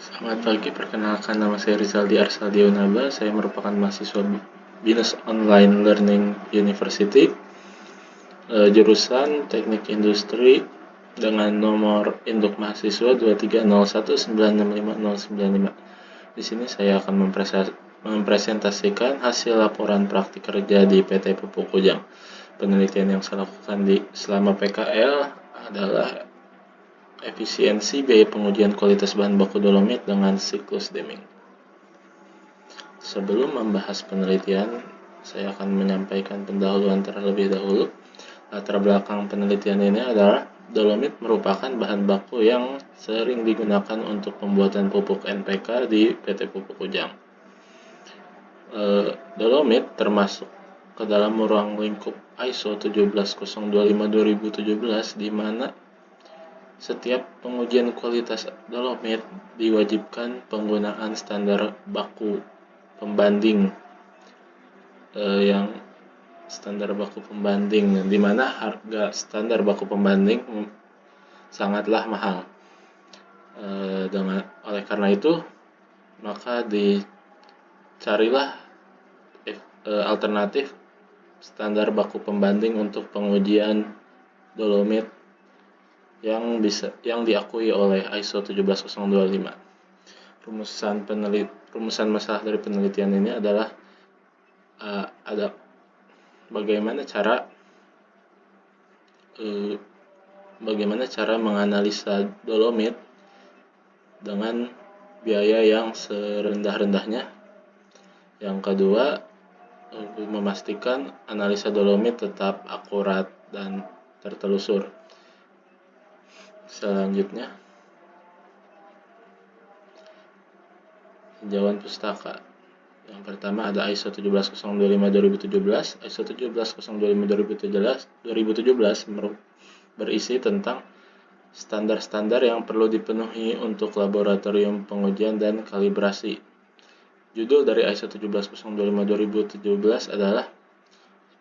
Selamat pagi, perkenalkan nama saya Rizaldi Arsadi Unaba. Saya merupakan mahasiswa Binus Online Learning University, jurusan Teknik Industri dengan nomor induk mahasiswa 23019659095. Di sini saya akan mempresentasikan hasil laporan praktik kerja di PT Pupuk Kujang. Penelitian yang saya lakukan selama PKL adalah efisiensi biaya pengujian kualitas bahan baku dolomit dengan siklus Deming. Sebelum membahas penelitian, saya akan menyampaikan pendahuluan terlebih dahulu. Latar belakang penelitian ini adalah dolomit merupakan bahan baku yang sering digunakan untuk pembuatan pupuk NPK di PT Pupuk Kujang. Dolomit termasuk ke dalam ruang lingkup ISO 17025-2017 di mana setiap pengujian kualitas dolomit diwajibkan penggunaan standar baku pembanding di mana harga standar baku pembanding sangatlah mahal. Oleh karena itu, maka dicarilah alternatif standar baku pembanding untuk pengujian dolomit yang diakui oleh ISO 17025. Rumusan masalah dari penelitian ini adalah ada bagaimana cara menganalisa dolomit dengan biaya yang serendah-rendahnya. Yang kedua, memastikan analisa dolomit tetap akurat dan tertelusur. Selanjutnya, tinjauan pustaka. Yang pertama ada ISO 17025-2017. ISO 17025-2017 berisi tentang standar-standar yang perlu dipenuhi untuk laboratorium pengujian dan kalibrasi. Judul dari ISO 17025-2017 adalah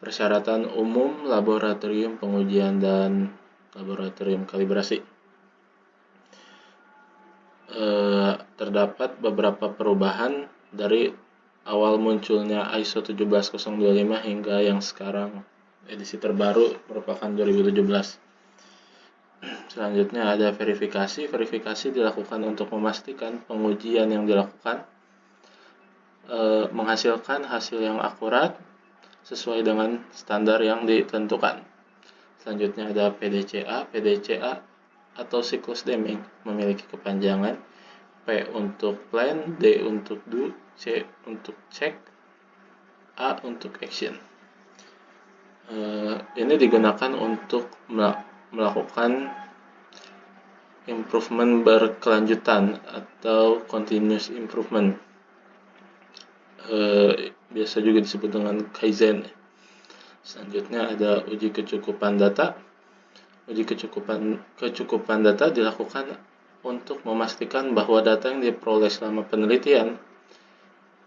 Persyaratan Umum Laboratorium Pengujian dan Laboratorium Kalibrasi. Terdapat beberapa perubahan dari awal munculnya ISO 17025 hingga yang sekarang edisi terbaru merupakan 2017. Selanjutnya ada verifikasi. Verifikasi dilakukan untuk memastikan pengujian yang dilakukan menghasilkan hasil yang akurat sesuai dengan standar yang ditentukan. Selanjutnya ada PDCA. PDCA atau siklus Deming memiliki kepanjangan P untuk plan, D untuk do, C untuk check, A untuk action. Ini digunakan untuk melakukan improvement berkelanjutan atau continuous improvement. Biasa juga disebut dengan Kaizen. Selanjutnya ada uji kecukupan data. Uji kecukupan data dilakukan untuk memastikan bahwa data yang diperoleh selama penelitian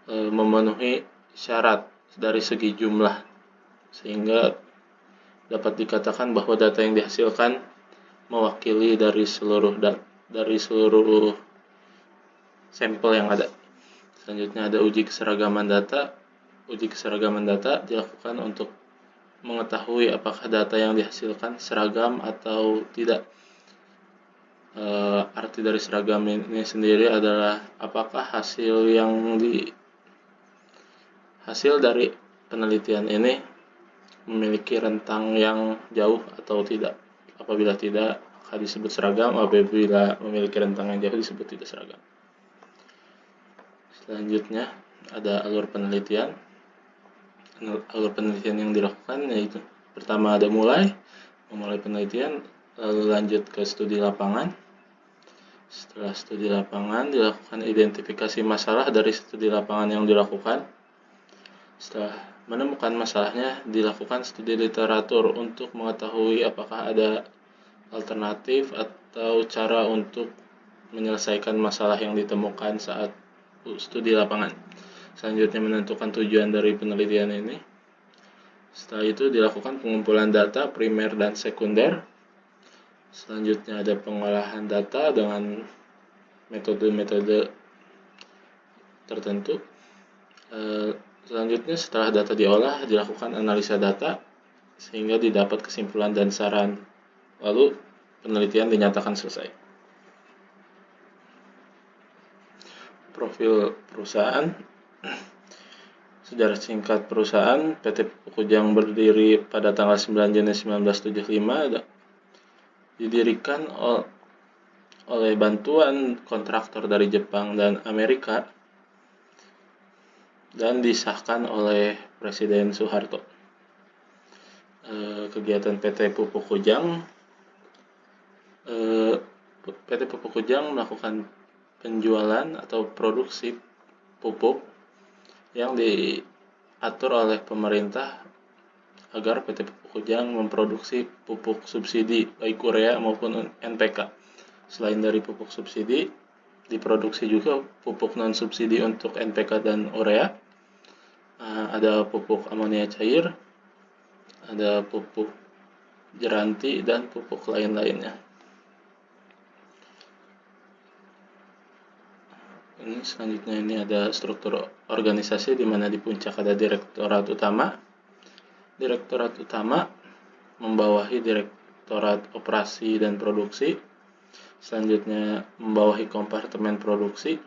memenuhi syarat dari segi jumlah, sehingga dapat dikatakan bahwa data yang dihasilkan mewakili dari seluruh sampel yang ada. Selanjutnya ada uji keseragaman data. Uji keseragaman data dilakukan untuk mengetahui apakah data yang dihasilkan seragam atau tidak. Arti dari seragam ini sendiri adalah apakah hasil dari penelitian ini memiliki rentang yang jauh atau tidak. Apabila tidak, maka disebut seragam. Apabila memiliki rentang yang jauh, disebut tidak seragam. Selanjutnya ada alur penelitian. Alur penelitian yang dilakukan yaitu pertama ada memulai penelitian, lalu lanjut ke studi lapangan. Setelah studi lapangan dilakukan identifikasi masalah dari studi lapangan yang dilakukan. Setelah menemukan masalahnya dilakukan studi literatur untuk mengetahui apakah ada alternatif atau cara untuk menyelesaikan masalah yang ditemukan saat studi lapangan. Selanjutnya menentukan tujuan dari penelitian ini. Setelah itu dilakukan pengumpulan data primer dan sekunder. Selanjutnya ada pengolahan data dengan metode-metode tertentu. Selanjutnya setelah data diolah, dilakukan analisa data sehingga didapat kesimpulan dan saran. Lalu penelitian dinyatakan selesai. Profil perusahaan. Sejarah singkat perusahaan. PT Pupuk Kujang berdiri pada tanggal 9 Juni 1975. Didirikan oleh bantuan kontraktor dari Jepang dan Amerika dan disahkan oleh Presiden Soeharto. Kegiatan PT Pupuk Kujang. PT Pupuk Kujang melakukan penjualan atau produksi pupuk yang diatur oleh pemerintah agar PT Pupuk Kujang memproduksi pupuk subsidi baik urea maupun NPK. Selain dari pupuk subsidi, diproduksi juga pupuk non subsidi untuk NPK dan urea. Ada pupuk amonia cair, ada pupuk jeranti dan pupuk lain-lainnya. Ini selanjutnya ini ada struktur organisasi di mana di puncak ada direktorat utama. Direktorat utama membawahi direktorat operasi dan produksi. Selanjutnya membawahi kompartemen produksi.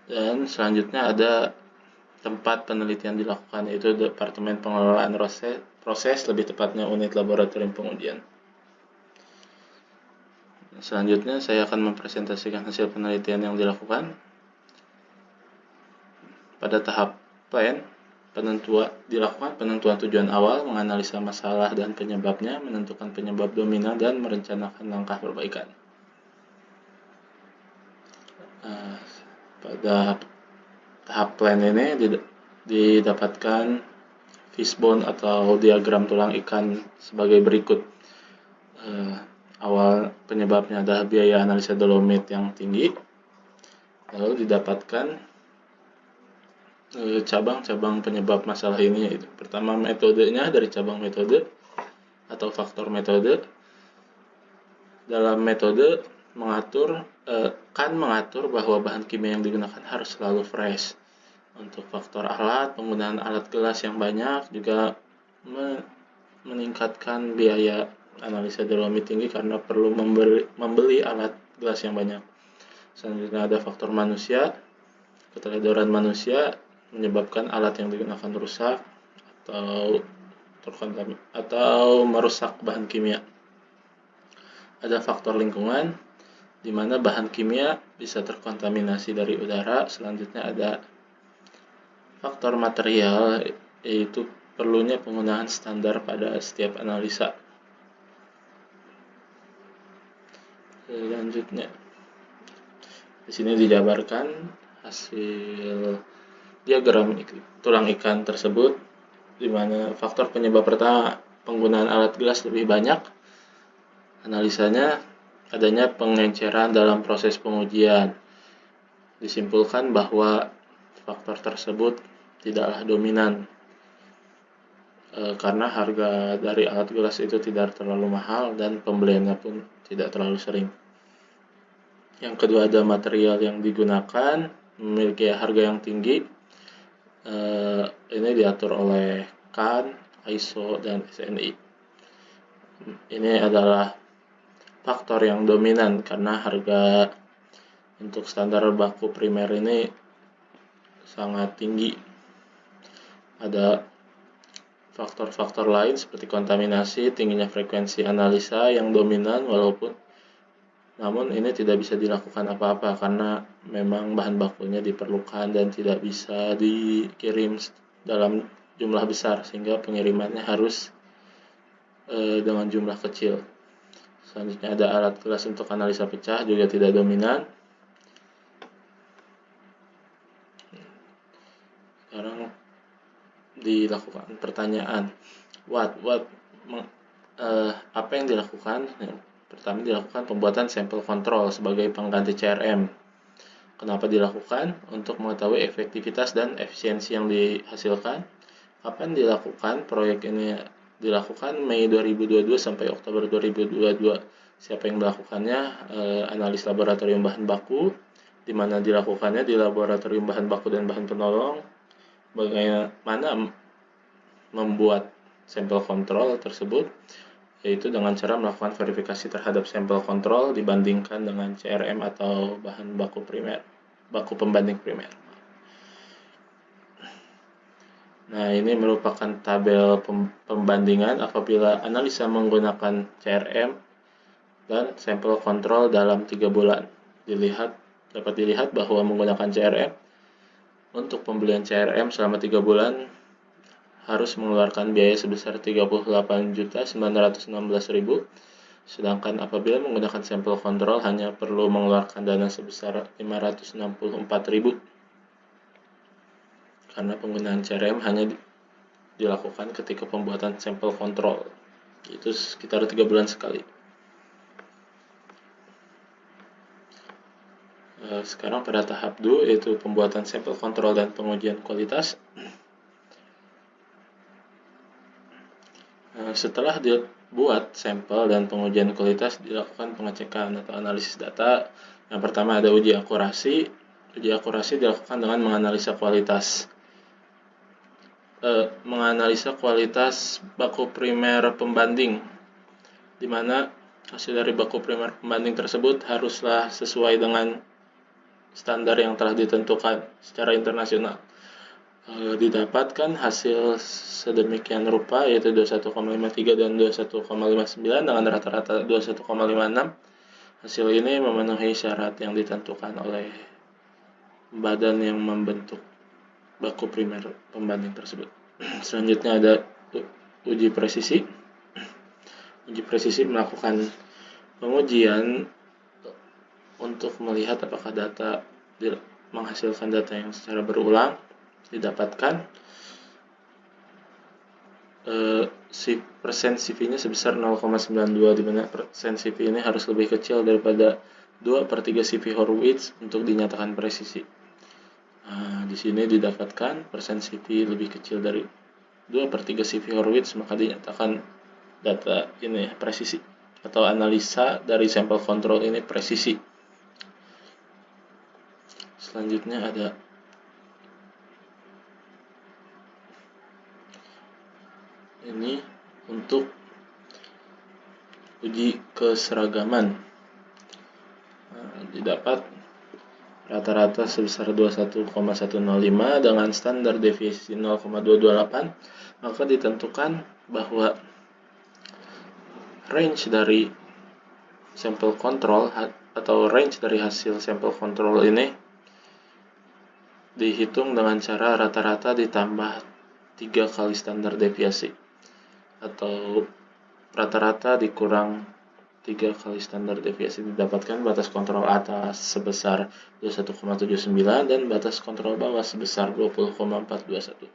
Dan selanjutnya ada tempat penelitian dilakukan, yaitu Departemen Pengelolaan Proses, lebih tepatnya unit laboratorium pengujian. Selanjutnya saya akan mempresentasikan hasil penelitian yang dilakukan. Pada tahap plan, dilakukan penentuan tujuan awal, menganalisa masalah dan penyebabnya, menentukan penyebab dominan, dan merencanakan langkah perbaikan. Pada tahap plan ini didapatkan fishbone atau diagram tulang ikan sebagai berikut. Awal penyebabnya adalah biaya analisa dolomit yang tinggi. Lalu didapatkan cabang-cabang penyebab masalah ini, yaitu pertama metodenya dari cabang metode atau faktor metode. Dalam metode mengatur bahwa bahan kimia yang digunakan harus selalu fresh. Untuk faktor alat, penggunaan alat gelas yang banyak juga meningkatkan biaya analisa dolomit tinggi karena perlu membeli alat gelas yang banyak. Selanjutnya ada faktor manusia. Keteledoran manusia menyebabkan alat yang digunakan rusak atau merusak bahan kimia. Ada faktor lingkungan, di mana bahan kimia bisa terkontaminasi dari udara. Selanjutnya ada faktor material, yaitu perlunya penggunaan standar pada setiap analisa. Selanjutnya, di sini dijabarkan hasil diagram tulang ikan tersebut, di mana faktor penyebab pertama penggunaan alat gelas lebih banyak. Analisanya adanya pengenceran dalam proses pengujian. Disimpulkan bahwa faktor tersebut tidaklah dominan karena harga dari alat gelas itu tidak terlalu mahal dan pembeliannya pun tidak terlalu sering. Yang kedua ada material yang digunakan memiliki harga yang tinggi. Ini diatur oleh CAN, ISO, dan SNI. Ini adalah faktor yang dominan karena harga untuk standar baku primer ini sangat tinggi. Ada faktor-faktor lain seperti kontaminasi, tingginya frekuensi analisa yang dominan, namun ini tidak bisa dilakukan apa-apa karena memang bahan bakunya diperlukan dan tidak bisa dikirim dalam jumlah besar sehingga pengirimannya harus dengan jumlah kecil. Selanjutnya ada alat gelas untuk analisa pecah, juga tidak dominan. Sekarang dilakukan pertanyaan, apa yang dilakukan? Pertama dilakukan pembuatan sampel kontrol sebagai pengganti CRM. Kenapa dilakukan? Untuk mengetahui efektivitas dan efisiensi yang dihasilkan. Kapan dilakukan? Proyek ini dilakukan Mei 2022 sampai Oktober 2022. Siapa yang melakukannya? Analis laboratorium bahan baku, di mana dilakukannya di laboratorium bahan baku dan bahan penolong. Bagaimana membuat sampel kontrol tersebut, yaitu dengan cara melakukan verifikasi terhadap sampel kontrol dibandingkan dengan CRM atau bahan baku pembanding primer. Nah, ini merupakan tabel pembandingan apabila analisa menggunakan CRM dan sampel kontrol dalam 3 bulan. Dapat dilihat bahwa menggunakan CRM, untuk pembelian CRM selama 3 bulan harus mengeluarkan biaya sebesar 38.916.000, sedangkan apabila menggunakan sampel kontrol hanya perlu mengeluarkan dana sebesar 564.000, karena penggunaan CRM hanya dilakukan ketika pembuatan sampel kontrol, itu sekitar 3 bulan sekali. Sekarang pada tahap 2, yaitu pembuatan sampel kontrol dan pengujian kualitas. Setelah dibuat sampel dan pengujian kualitas, dilakukan pengecekan atau analisis data. Yang pertama ada uji akurasi. Uji akurasi dilakukan dengan menganalisa kualitas baku primer pembanding, di mana hasil dari baku primer pembanding tersebut haruslah sesuai dengan standar yang telah ditentukan secara internasional. Didapatkan hasil sedemikian rupa, yaitu 21,53 dan 21,59 dengan rata-rata 21,56. Hasil ini memenuhi syarat yang ditentukan oleh badan yang membentuk baku primer pembanding tersebut. Selanjutnya ada uji presisi. Uji presisi melakukan pengujian untuk melihat apakah data menghasilkan data yang secara berulang didapatkan. Persen CV-nya sebesar 0,92, di mana persen CV ini harus lebih kecil daripada 2/3 CV Horowitz untuk dinyatakan presisi. Di sini didapatkan persen CV lebih kecil dari 2/3 CV Horowitz, maka dinyatakan data ini presisi, atau analisa dari sampel kontrol ini presisi. Selanjutnya ada ini untuk uji keseragaman. Didapat rata-rata sebesar 21,105 dengan standar deviasi 0,228, maka ditentukan bahwa range dari sampel kontrol atau range dari hasil sampel kontrol ini dihitung dengan cara rata-rata ditambah 3 kali standar deviasi, atau rata-rata dikurang 3 kali standar deviasi. Didapatkan batas kontrol atas sebesar 21,79 dan batas kontrol bawah sebesar 20,421.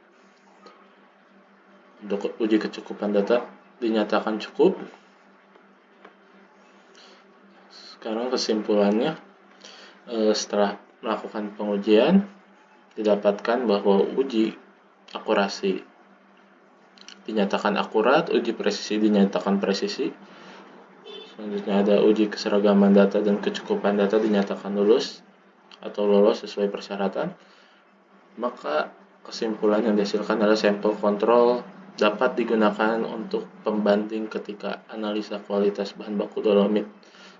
Untuk uji kecukupan data dinyatakan cukup. Sekarang kesimpulannya, setelah melakukan pengujian didapatkan bahwa uji akurasi dinyatakan akurat, uji presisi dinyatakan presisi. Selanjutnya ada uji keseragaman data dan kecukupan data dinyatakan lulus atau lolos sesuai persyaratan. Maka kesimpulan yang dihasilkan adalah sampel kontrol dapat digunakan untuk pembanding ketika analisa kualitas bahan baku dolomit.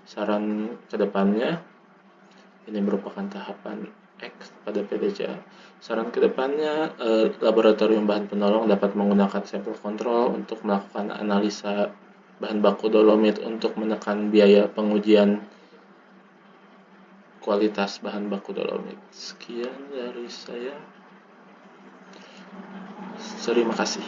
Saran kedepannya, ini merupakan tahapan X pada PDCA. Saran kedepannya, laboratorium bahan penolong dapat menggunakan sampel kontrol untuk melakukan analisa bahan baku dolomit untuk menekan biaya pengujian kualitas bahan baku dolomit. Sekian dari saya. Terima kasih.